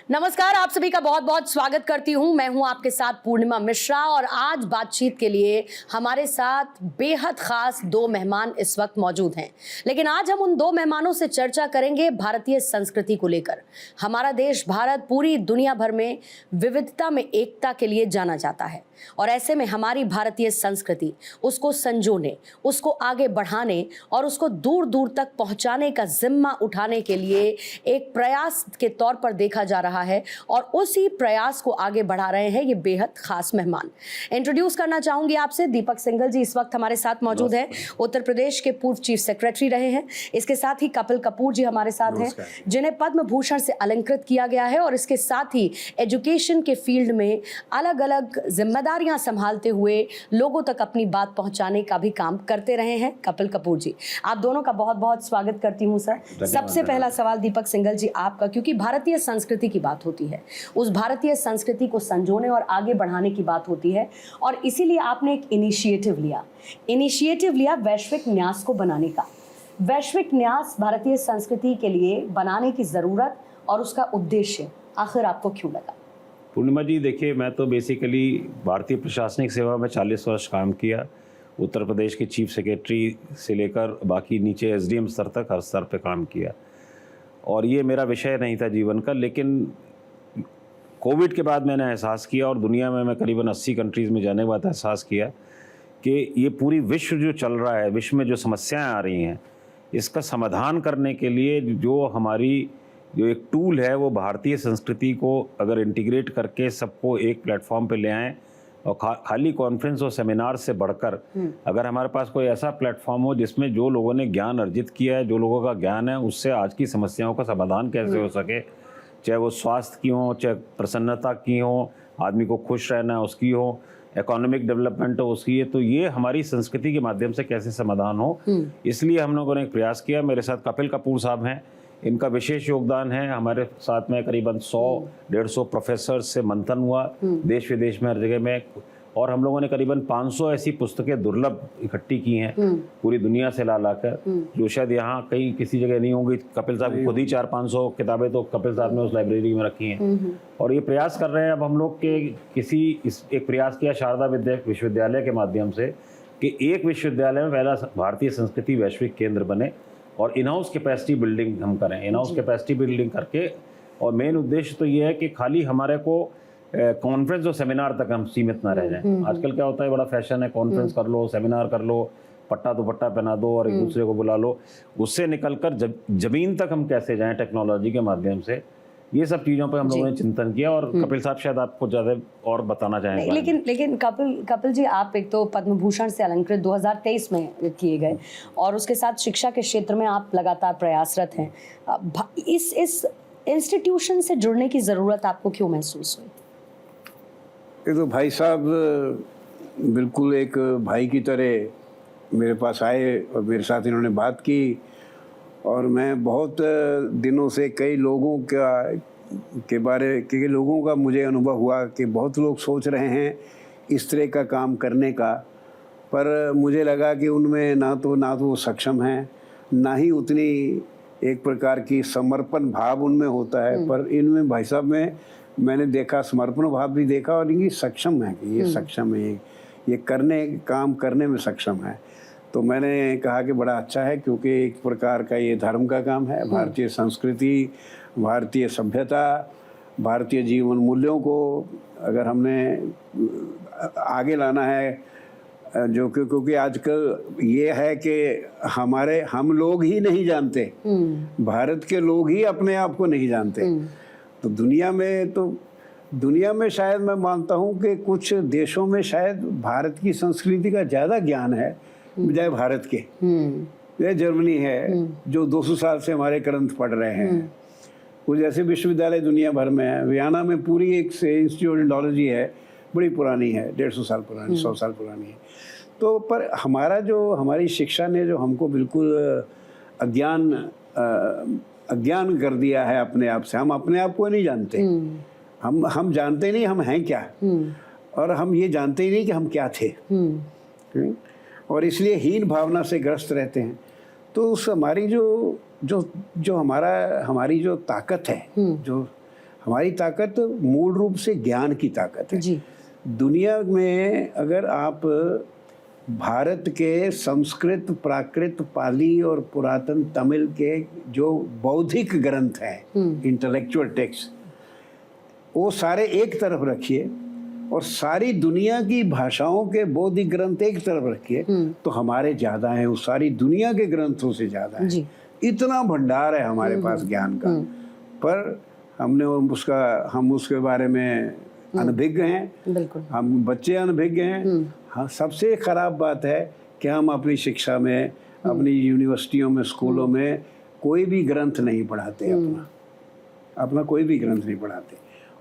नमस्कार, आप सभी का बहुत बहुत स्वागत करती हूं। मैं हूं आपके साथ पूर्णिमा मिश्रा और आज बातचीत के लिए हमारे साथ बेहद खास दो मेहमान इस वक्त मौजूद हैं। लेकिन आज हम उन दो मेहमानों से चर्चा करेंगे भारतीय संस्कृति को लेकर। हमारा देश भारत पूरी दुनिया भर में विविधता में एकता के लिए जाना जाता है और ऐसे में हमारी भारतीय संस्कृति उसको संजोने, उसको आगे बढ़ाने और उसको दूर दूर तक पहुंचाने का जिम्मा उठाने के लिए एक प्रयास के तौर पर देखा जा रहा है और उसी प्रयास को आगे बढ़ा रहे हैं ये बेहद खास मेहमान। इंट्रोड्यूस करना चाहूंगी आपसे, दीपक सिंघल जी इस वक्त हमारे साथ मौजूद हैं। उत्तर प्रदेश के पूर्व चीफ सेक्रेटरी रहे हैं। इसके साथ ही कपिल कपूर जी हमारे साथ हैं, जिन्हें पद्म भूषण से अलंकृत किया गया है और इसके साथ ही एजुकेशन के फील्ड में अलग अलग जिम्मेदारियां संभालते हुए लोगों तक अपनी बात पहुंचाने का भी काम करते रहे हैं। कपिल कपूर जी, आप दोनों का बहुत बहुत स्वागत करती हूं सर। सबसे पहला सवाल दीपक सिंघल जी आपका, क्योंकि भारतीय संस्कृति की बात होती है, उस भारतीय संस्कृति को संजोने और आगे बढ़ाने की बात होती है और इसीलिए आपने एक इनिशिएटिव लिया वैश्विक न्यास को बनाने का। वैश्विक न्यास भारतीय संस्कृति के लिए बनाने की जरूरत और उसका उद्देश्य आखिर आपको क्यों लगा? पूर्णिमा जी, देखिए, मैं तो बेसिकली भारतीय प्रशासनिक सेवा में 40 वर्ष काम किया। उत्तर प्रदेश के चीफ सेक्रेटरी से लेकर बाकी नीचे एसडीएम स्तर तक हर स्तर पे काम किया और ये मेरा विषय नहीं था जीवन का। लेकिन कोविड के बाद मैंने एहसास किया और दुनिया में मैं करीबन 80 कंट्रीज़ में जाने के बाद एहसास किया कि ये पूरी विश्व जो चल रहा है, विश्व में जो समस्याएं आ रही हैं, इसका समाधान करने के लिए जो एक टूल है वो भारतीय संस्कृति को अगर इंटीग्रेट करके सबको एक प्लेटफॉर्म पे ले आएँ और खाली कॉन्फ्रेंस और सेमिनार से बढ़कर अगर हमारे पास कोई ऐसा प्लेटफॉर्म हो जिसमें जो लोगों ने ज्ञान अर्जित किया है, जो लोगों का ज्ञान है, उससे आज की समस्याओं का समाधान कैसे हो सके, चाहे वो स्वास्थ्य की हो, चाहे प्रसन्नता की हो, आदमी को खुश रहना उसकी हो, इकोनॉमिक डेवलपमेंट हो उसकी है, तो ये हमारी संस्कृति के माध्यम से कैसे समाधान हो, इसलिए हम लोगों ने एक प्रयास किया। मेरे साथ कपिल कपूर साहब हैं, इनका विशेष योगदान है। हमारे साथ में करीबन 100-150 प्रोफेसर से मंथन हुआ देश विदेश में, हर जगह में, और हम लोगों ने करीबन 500 ऐसी पुस्तकें दुर्लभ इकट्ठी की हैं पूरी दुनिया से ला लाकर, जो शायद यहाँ कहीं किसी जगह नहीं होंगी। कपिल साहब खुद ही 400-500 किताबें तो कपिल साहब ने उस लाइब्रेरी में रखी हैं और ये प्रयास कर रहे हैं अब हम लोग के एक प्रयास किया शारदा विश्वविद्यालय के माध्यम से कि एक विश्वविद्यालय में पहला भारतीय संस्कृति वैश्विक केंद्र बने और इन हाउस कैपेसिटी बिल्डिंग हम करें। इन हाउस कैपेसिटी बिल्डिंग करके, और मेन उद्देश्य तो ये है कि खाली हमारे को कॉन्फ्रेंस और सेमिनार तक हम सीमित ना रह जाएं। आजकल क्या होता है, बड़ा फैशन है, कॉन्फ्रेंस कर लो, सेमिनार कर लो, पट्टा दुपट्टा पहना दो और एक दूसरे को बुला लो। उससे निकलकर जमीन तक हम कैसे जाएं टेक्नोलॉजी के माध्यम से, ये सब चीज़ों पे हम लोगों ने चिंतन किया। और कपिल साहब शायद आपको ज़्यादा और बताना चाहेंगे। लेकिन कपिल जी, आप एक तो पद्म भूषण से अलंकृत 2023 में किए गए और उसके साथ शिक्षा के क्षेत्र में आप लगातार प्रयासरत हैं। इस इंस्टीट्यूशन से जुड़ने की ज़रूरत आपको क्यों महसूस हुई? ये तो भाई साहब बिल्कुल एक भाई की तरह मेरे पास आए और मेरे साथ इन्होंने बात की और मैं बहुत दिनों से कई लोगों का मुझे अनुभव हुआ कि बहुत लोग सोच रहे हैं इस तरह का काम करने का, पर मुझे लगा कि उनमें ना तो वो सक्षम हैं, ना ही उतनी एक प्रकार की समर्पण भाव उनमें होता है। पर इनमें भाई साहब में मैंने देखा समर्पण भाव भी देखा और इनकी सक्षम है कि ये सक्षम है, ये काम करने में सक्षम है। तो मैंने कहा कि बड़ा अच्छा है, क्योंकि एक प्रकार का ये धर्म का काम है। भारतीय संस्कृति, भारतीय सभ्यता, भारतीय जीवन मूल्यों को अगर हमने आगे लाना है, जो क्योंकि आजकल ये है कि हम लोग ही नहीं जानते, भारत के लोग ही अपने आप को नहीं जानते। तो दुनिया में शायद मैं मानता हूँ कि कुछ देशों में शायद भारत की संस्कृति का ज़्यादा ज्ञान है बजाय भारत के। ये जर्मनी है जो 200 साल से हमारे ग्रंथ पढ़ रहे हैं। कुछ ऐसे विश्वविद्यालय दुनिया भर में है। वियना में पूरी एक इंस्टीट्यूट इंडोलॉजी है, बड़ी पुरानी है, 150 साल पुरानी, 100 साल पुरानी है। तो पर हमारी शिक्षा ने जो हमको बिल्कुल अज्ञान कर दिया है अपने आप से। हम अपने आप को नहीं जानते, हम जानते नहीं हम हैं क्या, और हम ये जानते ही नहीं कि हम क्या थे, और इसलिए हीन भावना से ग्रस्त रहते हैं। तो उस हमारी जो हमारी जो ताकत है, जो हमारी ताकत मूल रूप से ज्ञान की ताकत है। जी। दुनिया में अगर आप भारत के संस्कृत, प्राकृत, पाली और पुरातन तमिल के जो बौद्धिक ग्रंथ हैं, इंटेलेक्चुअल टेक्स्ट, वो सारे एक तरफ रखिए और सारी दुनिया की भाषाओं के बौद्धिक ग्रंथ एक तरफ रखिए, तो हमारे ज़्यादा हैं, वो सारी दुनिया के ग्रंथों से ज़्यादा है। जी। इतना भंडार है हमारे पास ज्ञान का, पर हम उसके बारे में अनभिज्ञ हैं। बिल्कुल। हम बच्चे अनभिज्ञ हैं। हाँ, सबसे खराब बात है कि हम अपनी शिक्षा में, अपनी यूनिवर्सिटियों में, स्कूलों में कोई भी ग्रंथ नहीं पढ़ाते, अपना कोई भी ग्रंथ नहीं पढ़ाते।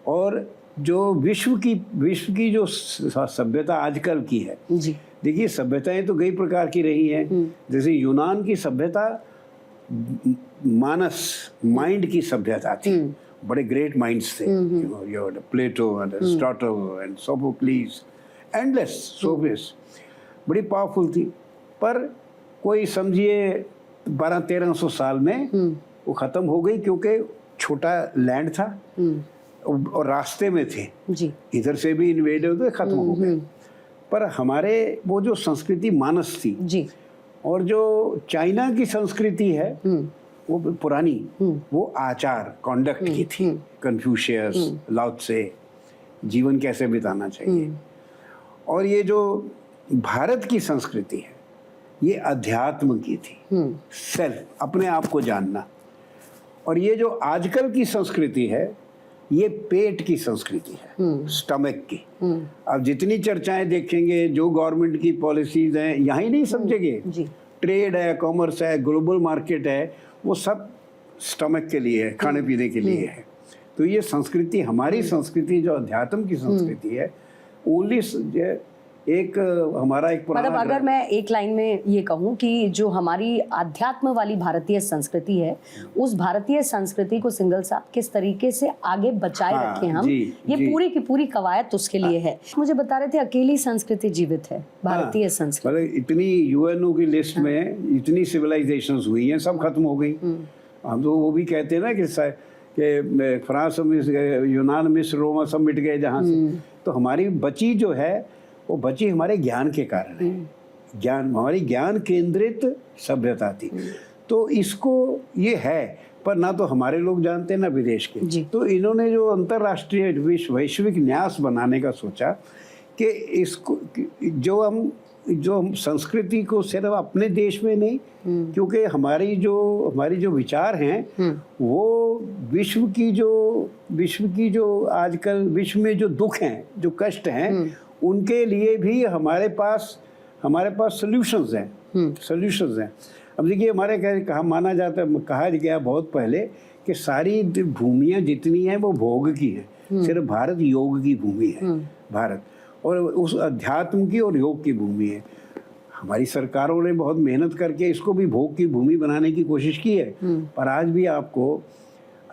और जो विश्व की जो सभ्यता आजकल की है, जी। देखिए सभ्यताएं तो कई प्रकार की रही हैं। जैसे यूनान की सभ्यता माइंड की सभ्यता थी, बड़े ग्रेट माइंड्स थे, प्लेटो and Aristotle and Sophocles, endless Sophist, बड़ी पावरफुल थी। पर कोई समझिए 1200-1300 साल में वो ख़त्म हो गई, क्योंकि छोटा लैंड था और रास्ते में थे, जी। इधर से भी इन्वेड होते ख़त्म हो गए। पर हमारे वो जो संस्कृति मानस थी, जी, और जो चाइना की संस्कृति है वो पुरानी, वो आचार कॉन्डक्ट की थी, कन्फ्यूशियस, लाओ त्से, जीवन कैसे बिताना चाहिए। और ये जो भारत की संस्कृति है, ये अध्यात्म की थी, सेल्फ, अपने आप को जानना। और ये जो आजकल की संस्कृति है, ये पेट की संस्कृति है, स्टमक की। अब जितनी चर्चाएं देखेंगे, जो गवर्नमेंट की पॉलिसीज हैं, यहाँ ही नहीं समझेंगे। ट्रेड है, कॉमर्स है, ग्लोबल मार्केट है, वो सब स्टमक के लिए है, खाने पीने के लिए है। तो ये संस्कृति, हमारी संस्कृति जो अध्यात्म की संस्कृति है, ओनली हमारा एक मतलब अगर मैं एक लाइन में ये कहूँ कि जो हमारी आध्यात्म वाली भारतीय संस्कृति है, उस भारतीय संस्कृति को सिंघल साहब किस तरीके से आगे बचाए रखें हम, ये पूरी की पूरी कवायद उसके लिए है। मुझे बता रहे थे अकेली संस्कृति जीवित है, भारतीय संस्कृति। मतलब इतनी यूएनओ की लिस्ट में इतनी सिविलाइजेशंस हुई हैं, सब खत्म हो गई। हम तो वो भी कहते हैं ना कि फ्रांस, यूनान, मिस्र, रोमा सब मिट गए जहाँ से। तो हमारी बची जो है, वो बची हमारे ज्ञान के कारण है। ज्ञान, हमारी ज्ञान केंद्रित सभ्यता थी। तो इसको ये है, पर ना तो हमारे लोग जानते, ना विदेश के। तो इन्होंने जो अंतर्राष्ट्रीय वैश्विक न्यास बनाने का सोचा कि इसको जो हम संस्कृति को सिर्फ अपने देश में नहीं, क्योंकि हमारी जो विचार हैं वो विश्व की जो आजकल विश्व में जो दुख हैं, जो कष्ट हैं, उनके लिए भी हमारे पास सॉल्यूशंस हैं। अब देखिए, हमारे कहा माना जाता है, कहा गया बहुत पहले कि सारी भूमियाँ जितनी हैं वो भोग की हैं, सिर्फ भारत योग की भूमि है, भारत, और उस अध्यात्म की और योग की भूमि है। हमारी सरकारों ने बहुत मेहनत करके इसको भी भोग की भूमि बनाने की कोशिश की है, पर आज भी आपको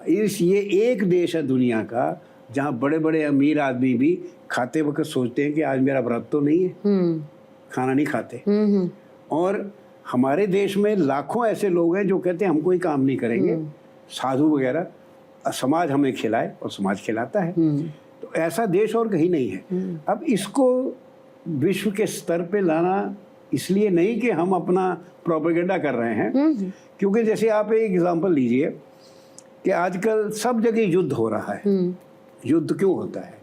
ये एक देश है दुनिया का जहाँ बड़े बड़े अमीर आदमी भी खाते वक्त सोचते हैं कि आज मेरा व्रत तो नहीं है, खाना नहीं खाते। और हमारे देश में लाखों ऐसे लोग हैं जो कहते हैं हम कोई काम नहीं करेंगे, साधु वगैरह, समाज हमें खिलाए, और समाज खिलाता है। तो ऐसा देश और कहीं नहीं है। अब इसको विश्व के स्तर पे लाना इसलिए नहीं कि हम अपना प्रोपेगेंडा कर रहे हैं, क्योंकि जैसे आप एक एग्जांपल लीजिए कि आजकल सब जगह युद्ध हो रहा है। युद्ध क्यों होता है?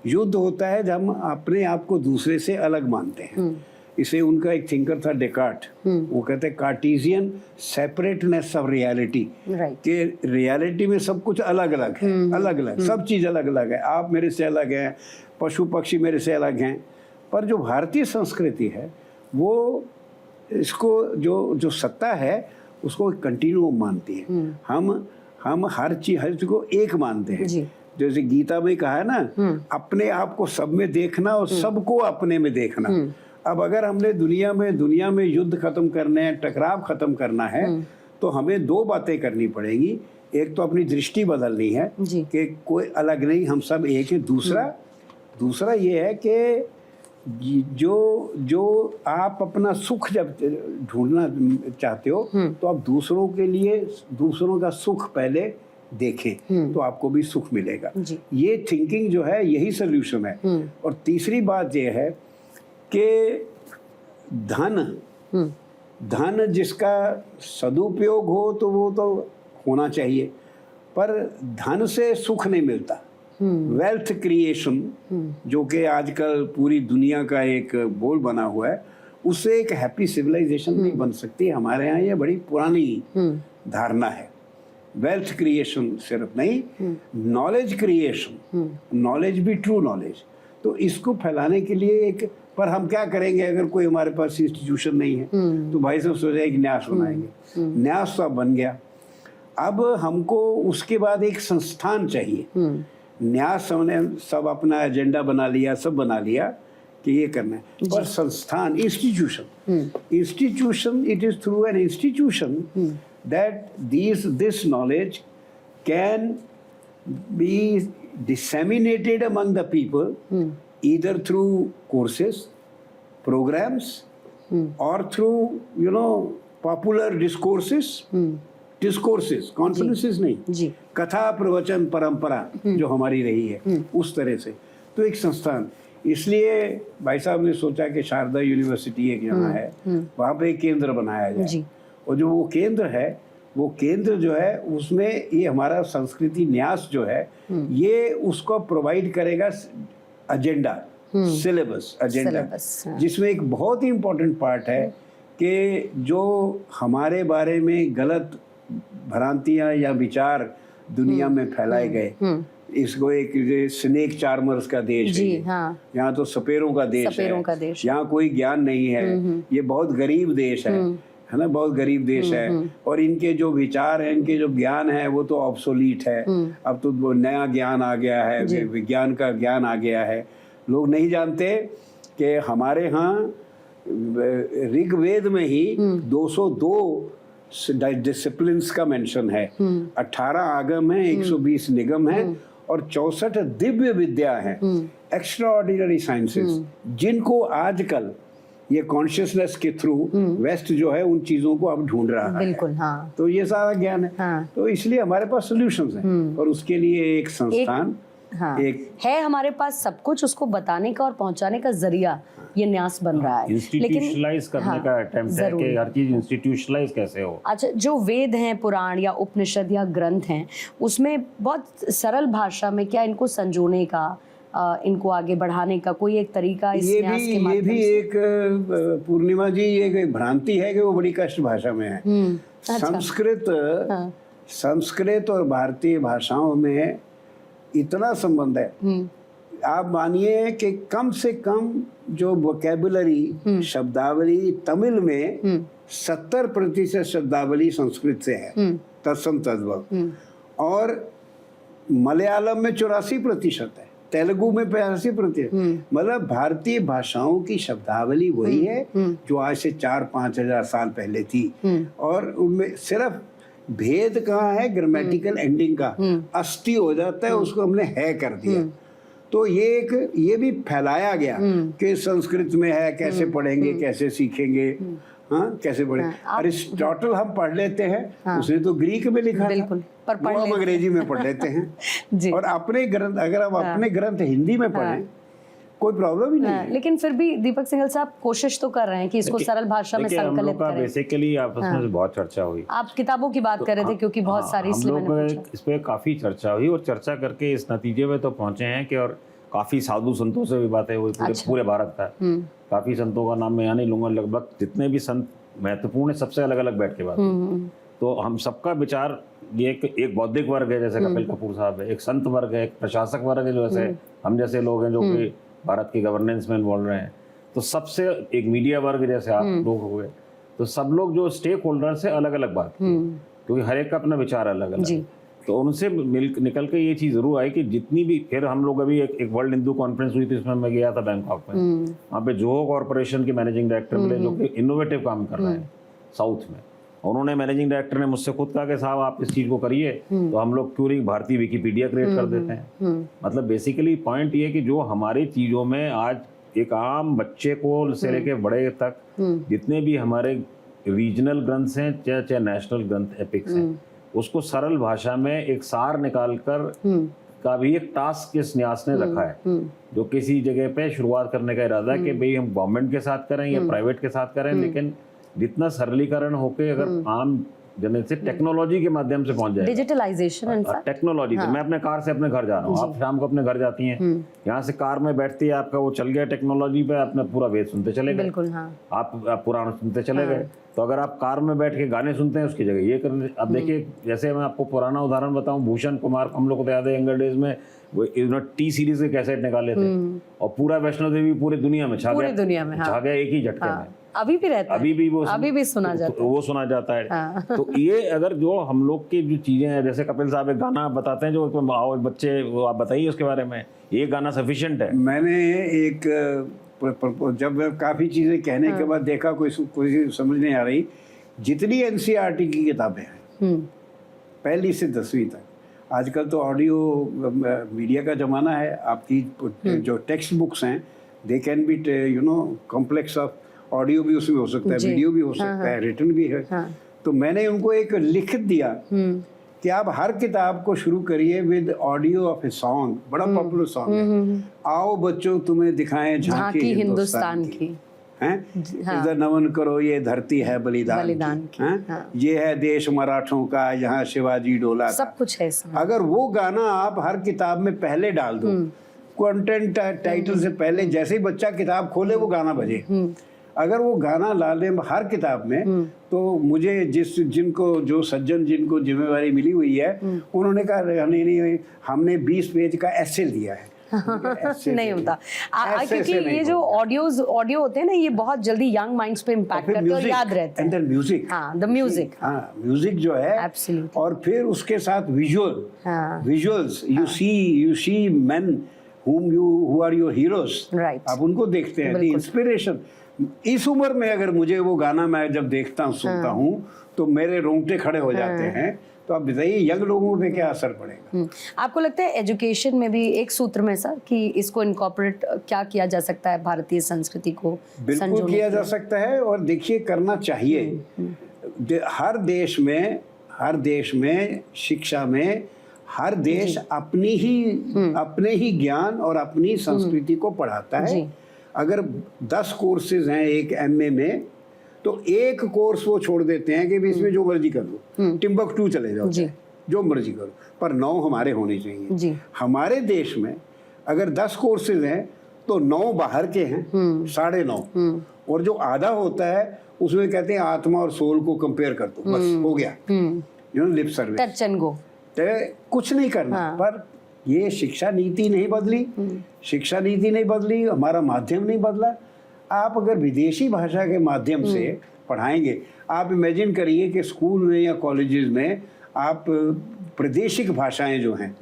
युद्ध होता है जब हम अपने आप को दूसरे से अलग मानते हैं। इसे उनका एक थिंकर था डेकार्ट, वो कहते हैं कार्टेशियन सेपरेटनेस ऑफ रियलिटी, कि रियलिटी में सब कुछ अलग अलग है, अलग अलग, सब चीज़ अलग अलग है। आप मेरे से अलग हैं, पशु पक्षी मेरे से अलग हैं। पर जो भारतीय संस्कृति है वो इसको जो सत्ता है उसको कंटिन्यूम मानती है। हम हर चीज को एक मानते हैं। जैसे गीता में कहा है ना, अपने आप को सब में देखना और सबको अपने में देखना। अब अगर हमने दुनिया में युद्ध खत्म करने हैं, टकराव खत्म करना है, तो हमें दो बातें करनी पड़ेंगी। एक तो अपनी दृष्टि बदलनी है कि कोई अलग नहीं, हम सब एक हैं। दूसरा ये है कि जो आप अपना सुख जब ढूंढना चाहते हो, तो आप दूसरों के लिए दूसरों का सुख पहले देखें तो आपको भी सुख मिलेगा। जी। ये थिंकिंग जो है यही सोल्यूशन है। और तीसरी बात ये है कि धन जिसका सदुपयोग हो तो वो तो होना चाहिए, पर धन से सुख नहीं मिलता। वेल्थ क्रिएशन जो कि आजकल पूरी दुनिया का एक बोल बना हुआ है, उससे एक हैप्पी सिविलाइजेशन नहीं बन सकती। हमारे यहाँ ये बड़ी पुरानी धारणा है। वेल्थ क्रिएशन सिर्फ नहीं, नॉलेज क्रिएशन, नॉलेज भी ट्रू नॉलेज, तो इसको फैलाने के लिए एक, पर हम क्या करेंगे अगर कोई हमारे पास इंस्टीट्यूशन नहीं है तो भाई साहब सोचा एक न्यास बनाएंगे। न्यास तो अब बन गया, अब हमको उसके बाद एक संस्थान चाहिए। न्यास हमने सब अपना एजेंडा बना लिया, सब बना लिया कि ये करना है, पर संस्थान, institution, it is through an institution that this knowledge can be disseminated among the people either through courses, programs, or through popular discourses, conferences नहीं, कथा प्रवचन परंपरा जो हमारी रही है उस तरह से, तो एक संस्थान। इसलिए भाई साहब ने सोचा कि शारदा यूनिवर्सिटी एक यहाँ है, वहाँ पे एक केंद्र बनाया जाए, और जो वो केंद्र है, वो केंद्र जो है उसमें ये हमारा संस्कृति न्यास जो है ये उसको प्रोवाइड करेगा एजेंडा, सिलेबस एजेंडा, जिसमें एक बहुत ही इम्पोर्टेंट पार्ट है कि जो हमारे बारे में गलत भ्रांतियां या विचार दुनिया में फैलाए गए, इसको एक स्नेक चार्मर्स का देश है, यहाँ तो सपेरों का देश है, यहाँ कोई ज्ञान नहीं है, ये बहुत गरीब देश है ना, बहुत गरीब देश है, और इनके जो विचार हैं, इनके जो ज्ञान है वो तो ऑब्सोलीट है। अब तो वो नया ज्ञान आ गया है, विज्ञान का ज्ञान आ गया है। लोग नहीं जानते कि हमारे यहाँ ऋग्वेद में ही 202 डिसिप्लिन्स का मेंशन है, 18 आगम है, 120 निगम है, और 64 दिव्य विद्या है, एक्स्ट्रा ऑर्डिनरी साइंसेस, जिनको आजकल ये कॉन्शियसनेस के थ्रू वेस्ट जो है उन चीजों को अब ढूंढ रहा है। बिल्कुल, हाँ। तो ये सारा ज्ञान है, तो इसलिए हमारे पास सॉल्यूशंस हैं, और उसके लिए एक संस्थान एक है हमारे पास, सब कुछ उसको बताने का और पहुंचाने का जरिया ये न्यास बन रहा है। इंस्टीट्यूशनलाइज करने का अटेम्प्ट है कि हर चीज इंस्टीट्यूशनलाइज कैसे हो। अच्छा, जो वेद हैं, पुराण या उपनिषद या ग्रंथ हैं, उसमें बहुत सरल भाषा में क्या इनको संजोने का, इनको आगे बढ़ाने का कोई एक तरीका इस न्यास के माध्यम से? ये भी एक पूर्णिमा जी, ये भ्रांति है कि वो बड़ी कष्ट भाषा में है। संस्कृत और भारतीय भाषाओं में इतना संबंध है, आप मानिए कि कम से कम जो वोकैबुलरी, शब्दावली तमिल में 70% शब्दावली संस्कृत से है, तत्सम तद्भव, और मलयालम में 84% है, तेलुगु में 85%। मतलब भारतीय भाषाओं की शब्दावली वही है जो आज से 4-5 हजार साल पहले थी, और उनमें सिर्फ भेद कहाँ है, ग्रामेटिकल एंडिंग का, अस्ति हो जाता है, उसको हमने है कर दिया। तो ये भी फैलाया गया कि संस्कृत में है, कैसे पढ़ेंगे, कैसे सीखेंगे, हाँ कैसे पढ़े। अरिस्टोटल हम पढ़ लेते हैं, उसने तो ग्रीक में लिखा था, पर वो हम अंग्रेजी में पढ़ लेते हैं। और अपने ग्रंथ, अगर हम अपने ग्रंथ हिंदी में पढ़ें कोई प्रॉब्लम ही नहीं है। लेकिन फिर भी दीपक सिंघल साहब कोशिश तो कर रहे हैं कि इसको सरल भाषा में संकलित करें। बेसिकली आपस में बहुत चर्चा हुई, आप किताबों की बात कर रहे थे क्योंकि बहुत सारी, इसलिए मैंने पूछा। इस पे काफी चर्चा हुई, और चर्चा करके इस नतीजे में तो पहुंचे हैं कि, और काफी साधु संतों से भी बातें हुई पूरे भारत का। काफी संतों का नाम मैं यहाँ नहीं लूंगा, लगभग जितने भी संत महत्वपूर्ण, सबसे अलग अलग बैठ के बात। तो हम सबका विचार ये एक बौद्धिक वर्ग है जैसे कपिल कपूर साहब है, एक संत वर्ग है, एक प्रशासक वर्ग है जो जैसे हम जैसे लोग हैं जो कि भारत की गवर्नेंस में बोल रहे हैं, तो सबसे एक मीडिया वर्ग जैसे आप लोग हुए, तो सब लोग जो स्टेक होल्डर से अलग अलग बात, क्योंकि हर एक का अपना विचार अलग अलग है। तो उनसे निकल के ये चीज़ जरूर आई कि जितनी भी, फिर हम लोग अभी एक वर्ल्ड हिंदू कॉन्फ्रेंस हुई थी, इसमें मैं गया था बैंकॉक में, वहाँ पे जोहो कॉर्पोरेशन के मैनेजिंग डायरेक्टर मिले जो कि इनोवेटिव काम कर रहे हैं साउथ में। उन्होंने, मैनेजिंग डायरेक्टर ने मुझसे खुद कहा कि साहब आप इस चीज़ को करिए, तो हम लोग क्यों नहीं भारतीय विकिपीडिया क्रिएट कर देते हैं। मतलब बेसिकली पॉइंट ये कि जो हमारी चीज़ों में आज एक आम बच्चे को से लेके बड़े तक जितने भी हमारे रीजनल ग्रंथ्स हैं, चाहे नेशनल ग्रंथ एपिक्स हैं, उसको सरल भाषा में एक सार निकाल कर का भी एक टास्क इस न्यास ने रखा है, जो किसी जगह पे शुरुआत करने का इरादा है कि भाई हम गवर्नमेंट के साथ करें या प्राइवेट के साथ करें, लेकिन जितना सरलीकरण होके अगर आम जन से टेक्नोलॉजी के माध्यम से पहुंच जाए, डिजिटलाइजेशन टेक्नोलॉजी से। मैं अपने कार से अपने घर जा रहा हूँ, आप शाम को अपने घर जाती हैं, यहाँ से कार में बैठती है, आपका वो चल गया टेक्नोलॉजी पे, अपना पूरा वेद सुनते चले गए, बिल्कुल, हाँ, आप पुराना सुनते चले गए। तो अगर आप कार में बैठ के गाने सुनते हैं, उसकी जगह ये करने, अब देखिए जैसे मैं आपको पुराना उदाहरण बताऊं, भूषण कुमार, हम लोग को तो याद है यंगर डेज में वो टी सीरीज के कैसेट निकाले थे और पूरा वैष्णो देवी पूरी दुनिया में छा गया एक ही झटके में। अभी भी रहता है, अभी भी सुना जाता है। तो ये अगर जो हम लोग की जो चीजें हैं, जैसे कपिल साहब एक गाना बताते हैं जो आओ बच्चे, वो आप बताइए उसके बारे में, ये गाना सफिशिएंट है। मैंने एक जब काफ़ी चीज़ें कहने के बाद देखा कोई समझ नहीं आ रही, जितनी एनसीईआरटी की किताबें हैं पहली से 10वीं तक, आजकल तो ऑडियो मीडिया का ज़माना है, आपकी जो टेक्स्ट बुक्स हैं they can be complex of audio भी उसमें हो सकता है, वीडियो भी हो सकता है, रिटन भी है। तो मैंने उनको एक लिख दिया कि आप हर किताब को शुरू करिए with audio of a song, बड़ा पॉपुलर सॉन्ग है, आओ बच्चों तुम्हें दिखाएं झांकी हिंदुस्तान की, हैं इधर नमन करो ये धरती है बलिदान की, हैं ये है देश मराठों का यहाँ शिवाजी डोला, सब कुछ है इसमें। अगर वो गाना आप हर किताब में पहले डाल दो, कंटेंट टाइटल से पहले, जैसे ही बच्चा किताब खोले वो गाना बजे, अगर वो गाना डालें हर किताब में, तो मुझे जिनको जो सज्जन जिनको जिम्मेवारी मिली हुई है, उन्होंने कहा नहीं हमने 20 पेज का एसे दिया है। नहीं होता क्योंकि ये जो ऑडियो होते हैं ना, ये बहुत जल्दी यंग माइंड्स पे इम्पैक्ट करते हैं और याद रहते हैं। एंड म्यूजिक, हाँ, द म्यूजिक, हाँ म्यूजिक जो है, Absolutely. और फिर उसके साथ visuals, you see men who are your heroes, आप उनको देखते हैं, इंस्पिरेशन। इस उम्र में अगर मुझे वो गाना मैं जब देखता हूँ, सुनता हूँ, तो मेरे रोंगटे खड़े हो जाते हैं। तो आप बताइए यंग लोगों पे क्या असर पड़ेगा। आपको लगता है एजुकेशन में भी एक सूत्र में सर कि इसको इनकॉर्पोरेट क्या किया जा सकता है, भारतीय संस्कृति को बिल्कुल किया जा सकता है, और देखिए करना चाहिए। हर देश में शिक्षा में हर देश अपने ही ज्ञान और अपनी संस्कृति को पढ़ाता है। अगर 10 कोर्सेज हैं एक एमए में, तो एक कोर्स वो छोड़ देते हैं कि भी इसमें जो मर्जी कर लो, टिम्बकटू चले जाओ, जो मर्जी करो, पर 9 हमारे होने चाहिए। हमारे देश में अगर 10 कोर्सेज हैं तो 9 बाहर के हैं, 9.5, और जो आधा होता है उसमें कहते हैं आत्मा और सोल को कंपेयर कर दो, बस हो गया, lip service, touch and go, कुछ नहीं करना। पर ये शिक्षा नीति नहीं बदली, हमारा माध्यम नहीं बदला। आप अगर विदेशी भाषा के माध्यम से पढ़ाएंगे, आप इमेजिन करिए कि स्कूल में या कॉलेजेस में आप प्रादेशिक भाषाएं जो हैं,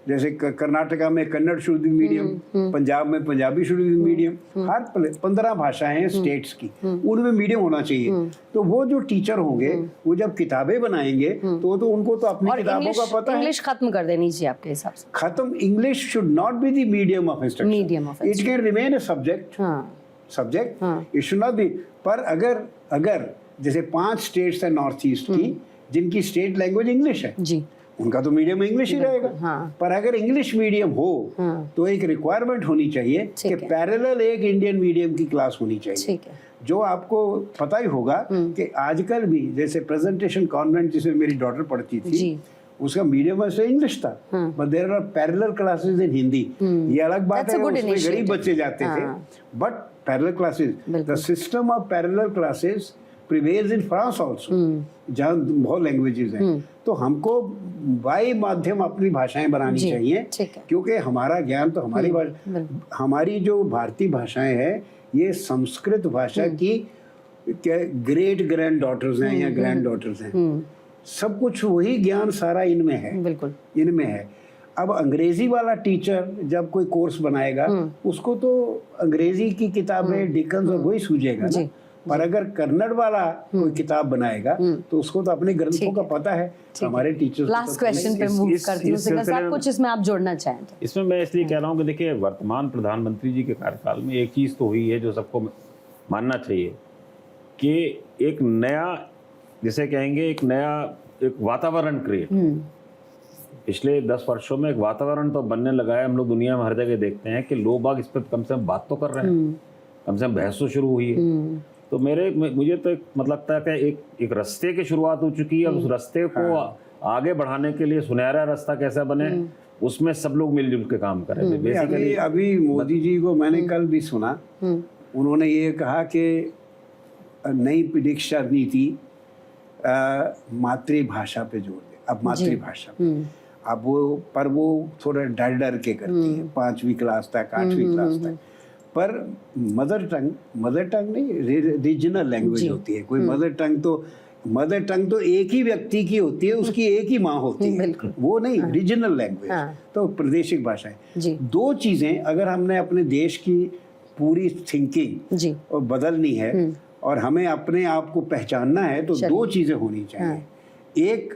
जैसे कर्नाटका में कन्नड़ शुद्ध मीडियम, पंजाब में पंजाबी शुद्ध मीडियम, हर 15 भाषाएं हैं स्टेट्स की, उनमें मीडियम होना चाहिए। तो वो जो टीचर होंगे वो जब किताबें बनाएंगे तो उनको तो अपनी किताबों का पता है। इंग्लिश खत्म कर देनी चाहिए आपके हिसाब से? खत्म, English should not be the medium of instruction, it can remain a subject, it should not be. पर अगर जैसे 5 स्टेट्स हैं नॉर्थ ईस्ट की जिनकी स्टेट लैंग्वेज इंग्लिश है, उनका तो मीडियम इंग्लिश ही रहेगा। पर अगर इंग्लिश मीडियम हो तो एक रिक्वायरमेंट होनी चाहिए कि पैरेलल एक इंडियन मीडियम की क्लास होनी चाहिए। जो आपको पता ही होगा कि आजकल भी जैसे प्रेजेंटेशन कॉन्वेंट जिसमें मेरी डॉटर पढ़ती थी, उसका मीडियम वैसे इंग्लिश था, but there are parallel classes in Hindi. ये अलग बात है उसमें गरीब बच्चे जाते थे, but parallel classes, the system of parallel classes prevails in France also, जहाँ बहुत लैंग्वेजेस हैं। तो हमको वाई माध्यम अपनी भाषाएं बनानी चाहिए, क्योंकि हमारा ज्ञान तो हमारी भाषा, हमारी जो भारतीय भाषाएं हैं ये संस्कृत भाषा की ग्रेट ग्रैंड डॉटर्स हैं या ग्रैंड डॉटर्स हैं, सब कुछ वही ज्ञान सारा इनमें है, बिल्कुल इनमें है। अब अंग्रेजी वाला टीचर जब कोई कोर्स बनाएगा उसको तो अंग्रेजी की किताबें डिकन्स और वही सूझेगा ना, पर अगर कन्नड़ वाला कोई किताब बनाएगा तो उसको तो अपने ग्रंथों का पता है। हमारे टीचर्स लास्ट क्वेश्चन पे मूव करती हूँ, साहब कुछ इसमें आप जोड़ना चाहें तो? इसमें मैं इसलिए कह रहा हूँ कि देखिए वर्तमान प्रधानमंत्री जी के कार्यकाल में एक चीज़ तो हुई है जो सबको मानना चाहिए कि एक नया, जिसे कहेंगे एक नया एक वातावरण क्रिएट, पिछले 10 वर्षों में एक वातावरण तो बनने लगा है। हम लोग दुनिया में हर जगह देखते हैं कि लोग बाग इस पर कम से कम बात तो कर रहे हैं, कम से कम बहस तो शुरू हुई है। तो मुझे तो मतलब लगता है कि एक रास्ते की शुरुआत हो चुकी है। उस रास्ते को आगे बढ़ाने के लिए सुनहरा रास्ता कैसा बने, उसमें सब लोग मिलजुल के काम करें। बेसिकली अभी मोदी जी को मैंने कल भी सुना, उन्होंने ये कहा कि नई शिक्षा नीति मातृभाषा पे जोर दे। अब मातृभाषा पे अब वो थोड़ा डर डर के करती है, 5वीं क्लास तक, 8वीं क्लास तक। पर मदर टंग नहीं, रीजनल लैंग्वेज होती है। कोई मदर टंग तो एक ही व्यक्ति की होती है, उसकी एक ही माँ होती है, वो नहीं, रीजनल लैंग्वेज। तो प्रादेशिक भाषाएं, 2 चीजें अगर हमने अपने देश की पूरी थिंकिंग और बदलनी है और हमें अपने आप को पहचानना है, तो 2 चीजें होनी चाहिए। एक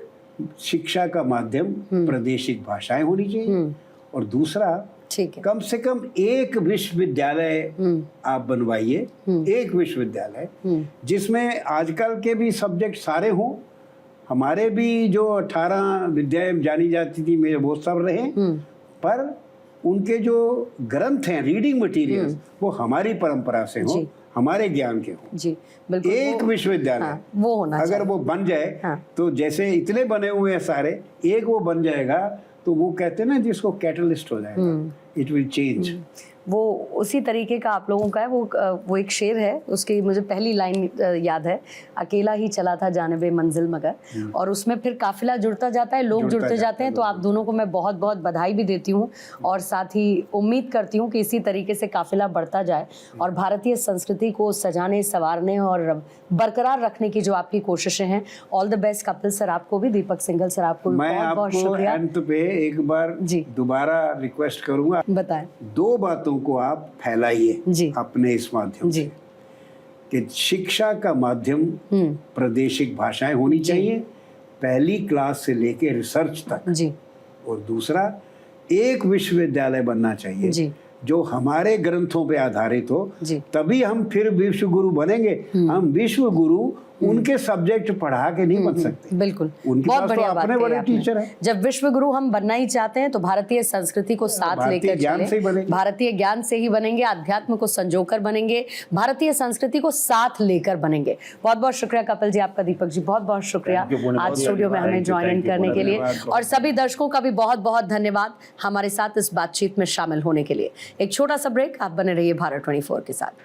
शिक्षा का माध्यम प्रादेशिक भाषाएं होनी चाहिए, और दूसरा कम से कम एक विश्वविद्यालय आप बनवाइए, एक विश्वविद्यालय जिसमें आजकल के भी सब्जेक्ट सारे हों। हमारे भी जो 18 विद्याएं जानी जाती थी, मेरे वो सब रहे, पर उनके जो ग्रंथ हैं, रीडिंग मटेरियल्स, वो हमारी परंपरा से हो, हमारे ज्ञान के हो। जी बिल्कुल, एक विश्वविद्यालय वो होना अगर वो बन जाए, तो जैसे इतने बने हुए हैं सारे, एक वो बन जाएगा, तो वो कहते हैं ना जिसको कैटलिस्ट हो जाएगा, इट विल चेंज। वो उसी तरीके का आप लोगों का है। वो एक शेर है, उसकी मुझे पहली लाइन याद है, अकेला ही चला था जानिबे मंजिल मगर, और उसमें फिर काफिला जुड़ता जाता है, लोग जुड़ते जाते हैं। तो आप दोनों को मैं बहुत बहुत बधाई भी देती हूँ, और साथ ही उम्मीद करती हूँ कि इसी तरीके से काफिला बढ़ता जाए और भारतीय संस्कृति को सजाने, संवारने और बरकरार रखने की जो आपकी कोशिशें हैं। All the best Kapil sir, आपको भी, दीपक सिंघल सर आपको भी बहुत बहुत शुक्रिया। अंत पे एक बार दोबारा रिक्वेस्ट करूंगा, बताएं। 2 बातों को आप फैलाइए अपने इस माध्यम से, कि शिक्षा का माध्यम प्रादेशिक भाषाएं होनी चाहिए, पहली क्लास से लेके रिसर्च तक जी। और दूसरा, एक विश्वविद्यालय बनना चाहिए जो हमारे ग्रंथों पे आधारित हो, तभी हम फिर विश्व गुरु बनेंगे। हम विश्व गुरु उनके सब्जेक्ट पढ़ा के नहीं बन सकते। बिल्कुल, उनके बहुत पास बढ़िया तो अपने बड़े टीचर हैं। जब विश्व गुरु हम बनना ही चाहते हैं, तो भारतीय संस्कृति को साथ लेकर चलें, भारतीय ज्ञान से ही बनेंगे, अध्यात्म को संजोकर बनेंगे, भारतीय संस्कृति को साथ लेकर बनेंगे। बहुत बहुत शुक्रिया कपिल जी आपका, दीपक जी बहुत बहुत शुक्रिया आज स्टूडियो में हमें ज्वाइन इन करने के लिए, और सभी दर्शकों का भी बहुत बहुत धन्यवाद हमारे साथ इस बातचीत में शामिल होने के लिए। एक छोटा सा ब्रेक, आप बने रहिए भारत 24 के साथ।